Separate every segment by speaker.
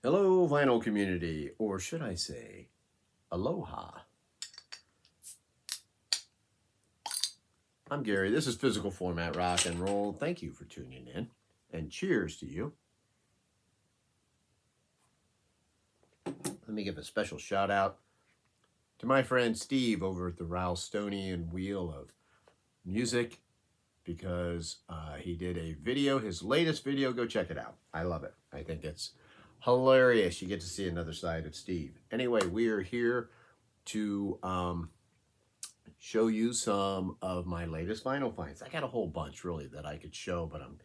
Speaker 1: Hello, vinyl community, or should I say, aloha. I'm Gary. This is Physical Format Rock and Roll. Thank you for tuning in, and cheers to you. Let me give a special shout out to my friend Steve over at the Ralstonian Wheel of Music because he did a video, his latest video. Go check it out. I love it. I think it's hilarious. You get to see another side of Steve. Anyway, we are here to show you some of my latest vinyl finds. I got a whole bunch really that I could show, but I'm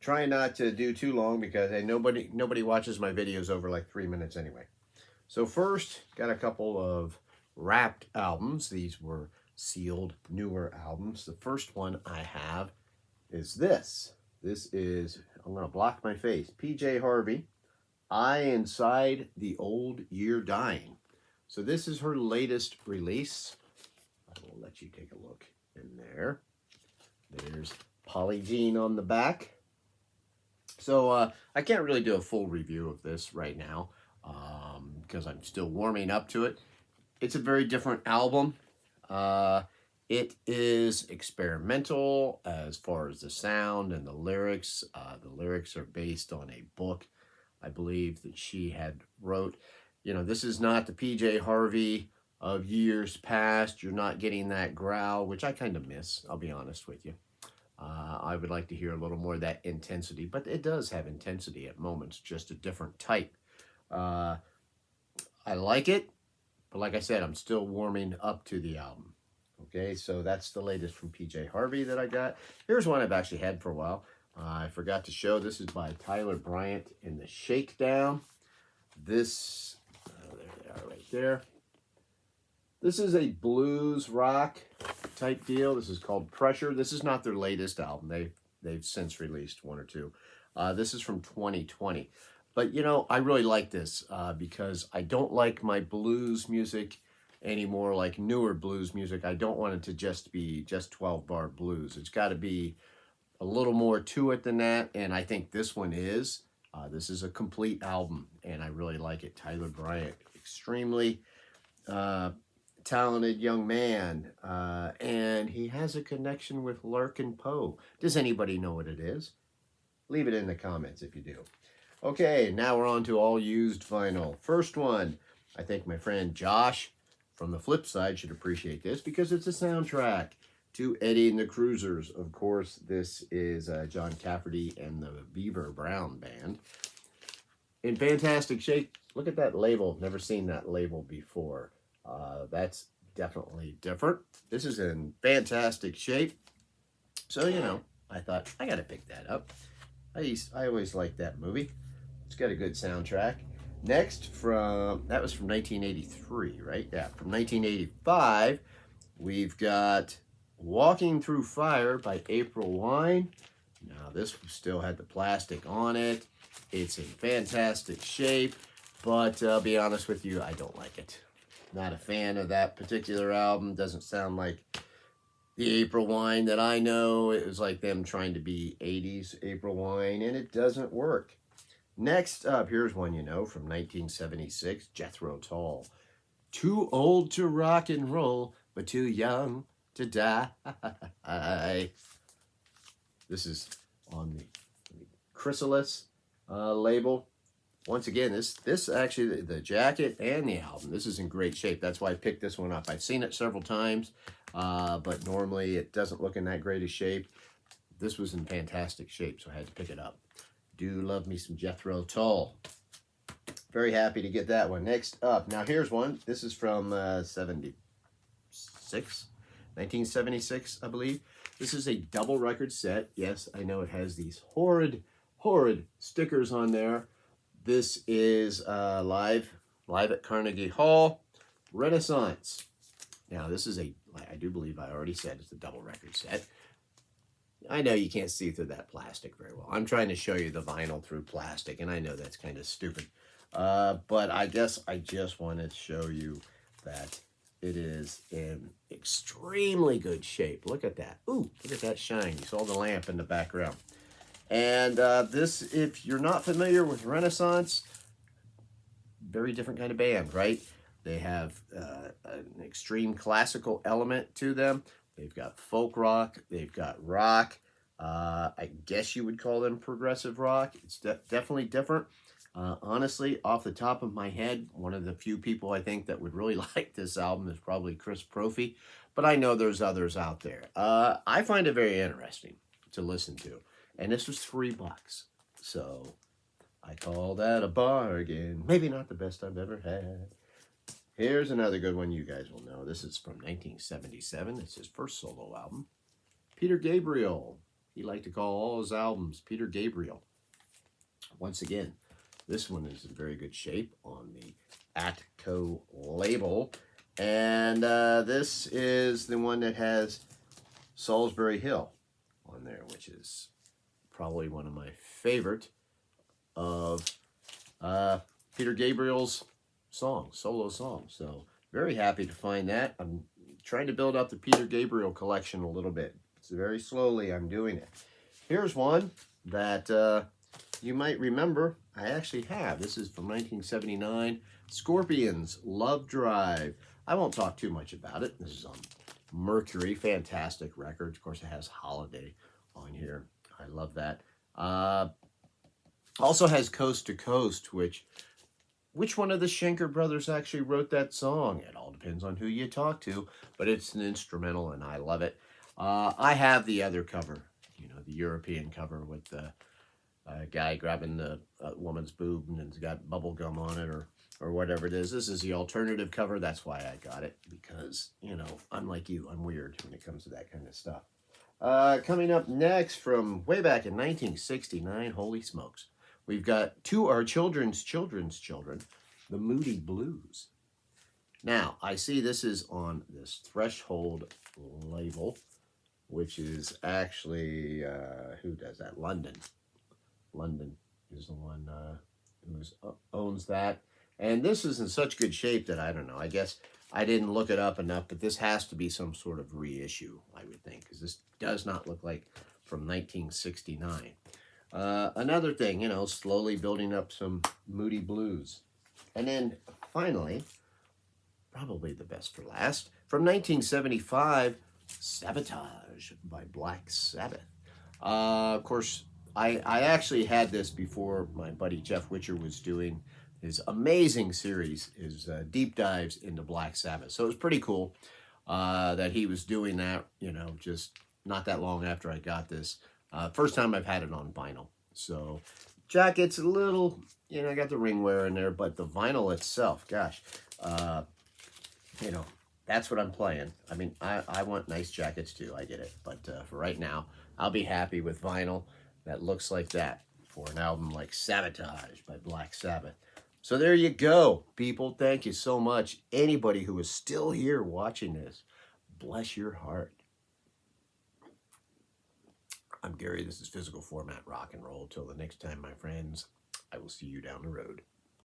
Speaker 1: trying not to do too long because nobody watches my videos over like 3 minutes anyway. So first, got a couple of wrapped albums. These were sealed newer albums. The first one I have is this. This is, I'm going to block my face, PJ Harvey, I Inside the Old Year Dying. So this is her latest release. I will let you take a look in there. There's Polly Jean on the back. So I can't really do a full review of this right now because I'm still warming up to it. It's a very different album. It is experimental as far as the sound and the lyrics. The lyrics are based on a book, I believe, that she had wrote. You know, this is not the PJ Harvey of years past. You're not getting that growl, which I kind of miss, I'll be honest with you. I would like to hear a little more of that intensity, but it does have intensity at moments, just a different type. I like it, but like I said, I'm still warming up to the album. Okay, so that's the latest from PJ Harvey that I got. Here's one I've actually had for a while. I forgot to show. This is by Tyler Bryant in the Shakedown. This, there they are right there. This is a blues rock type deal. This is called Pressure. This is not their latest album. They've since released one or two. This is from 2020. But, you know, I really like this because I don't like my blues music anymore, like newer blues music. I don't want it to just be just 12-bar blues. It's got to be a little more to it than that, and I think this one is. This is a complete album, and I really like it. Tyler Bryant, extremely talented young man, and he has a connection with Larkin Poe. Does anybody know what it is? Leave it in the comments if you do. Okay, now we're on to all used vinyl. First one, I think my friend Josh from the flip side should appreciate this because it's a soundtrack to Eddie and the Cruisers. Of course, this is John Cafferty and the Beaver Brown Band. In fantastic shape. Look at that label. Never seen that label before. That's definitely different. This is in fantastic shape. So, you know, I thought, I got to pick that up. I always liked that movie. It's got a good soundtrack. Next, that was from 1983, right? Yeah, from 1985, we've got Walking Through Fire by April Wine. Now, this still had the plastic on it. It's in fantastic shape, but I'll be honest with you, I don't like it. Not a fan of that particular album. Doesn't sound like the April Wine that I know. It was like them trying to be 80s April Wine, and it doesn't work. Next up, here's one you know from 1976, Jethro Tull. Too old to rock and roll, but too young to die. This is on the Chrysalis label. Once again, this actually, the jacket and the album, this is in great shape. That's why I picked this one up. I've seen it several times, but normally it doesn't look in that great a shape. This was in fantastic shape, so I had to pick it up. Do love me some Jethro Tull. Very happy to get that one. Next up, now here's one. This is from 1976, I believe. This is a double record set. Yes, I know it has these horrid stickers on there. This is live at Carnegie Hall, Renaissance. Now, this is I do believe I already said it's a double record set. I know you can't see through that plastic very well. I'm trying to show you the vinyl through plastic, and I know that's kind of stupid. But I guess I just wanted to show you that it is in extremely good shape. Look at that. Ooh, look at that shine. You saw the lamp in the background. And this, if you're not familiar with Renaissance, very different kind of band, right? They have an extreme classical element to them. They've got folk rock. They've got rock. I guess you would call them progressive rock. It's definitely different. Honestly, off the top of my head, one of the few people I think that would really like this album is probably Chris Brophy, but I know there's others out there. I find it very interesting to listen to, and this was $3, so I call that a bargain. Maybe not the best I've ever had. Here's another good one you guys will know. This is from 1977. It's his first solo album. Peter Gabriel. He liked to call all his albums Peter Gabriel. Once again, this one is in very good shape on the Atco label. And this is the one that has Salisbury Hill on there, which is probably one of my favorite of Peter Gabriel's songs, solo songs. So very happy to find that. I'm trying to build up the Peter Gabriel collection a little bit. It's very slowly I'm doing it. Here's one that you might remember I actually have. This is from 1979, Scorpions, Love Drive. I won't talk too much about it. This is on Mercury, fantastic record. Of course, it has Holiday on here. I love that. Also has Coast to Coast, which one of the Schenker brothers actually wrote that song? It all depends on who you talk to, but it's an instrumental, and I love it. I have the other cover, the European cover with the guy grabbing the woman's boob and it's got bubble gum on it or whatever it is. This is the alternative cover. That's why I got it, because, I'm like you. I'm weird when it comes to that kind of stuff. Coming up next from way back in 1969, holy smokes. We've got To Our Children's Children, the Moody Blues. Now, I see this is on this Threshold label, which is actually, who does that? London. London is the one who owns that. And this is in such good shape that I don't know. I guess I didn't look it up enough, but this has to be some sort of reissue, I would think, because this does not look like from 1969. Another thing, slowly building up some Moody Blues. And then finally, probably the best for last, from 1975, Sabotage by Black Sabbath. Of course, I actually had this before my buddy Jeff Witcher was doing his amazing series, his deep dives into Black Sabbath. So it was pretty cool that he was doing that, just not that long after I got this. First time I've had it on vinyl. So jacket's a little, I got the ring wear in there, but the vinyl itself, gosh, that's what I'm playing. I mean, I want nice jackets too. I get it. But for right now, I'll be happy with vinyl that looks like that for an album like Sabotage by Black Sabbath. So there you go, people. Thank you so much. Anybody who is still here watching this, bless your heart. I'm Gary. This is Physical Format Rock and Roll. Till the next time, my friends, I will see you down the road.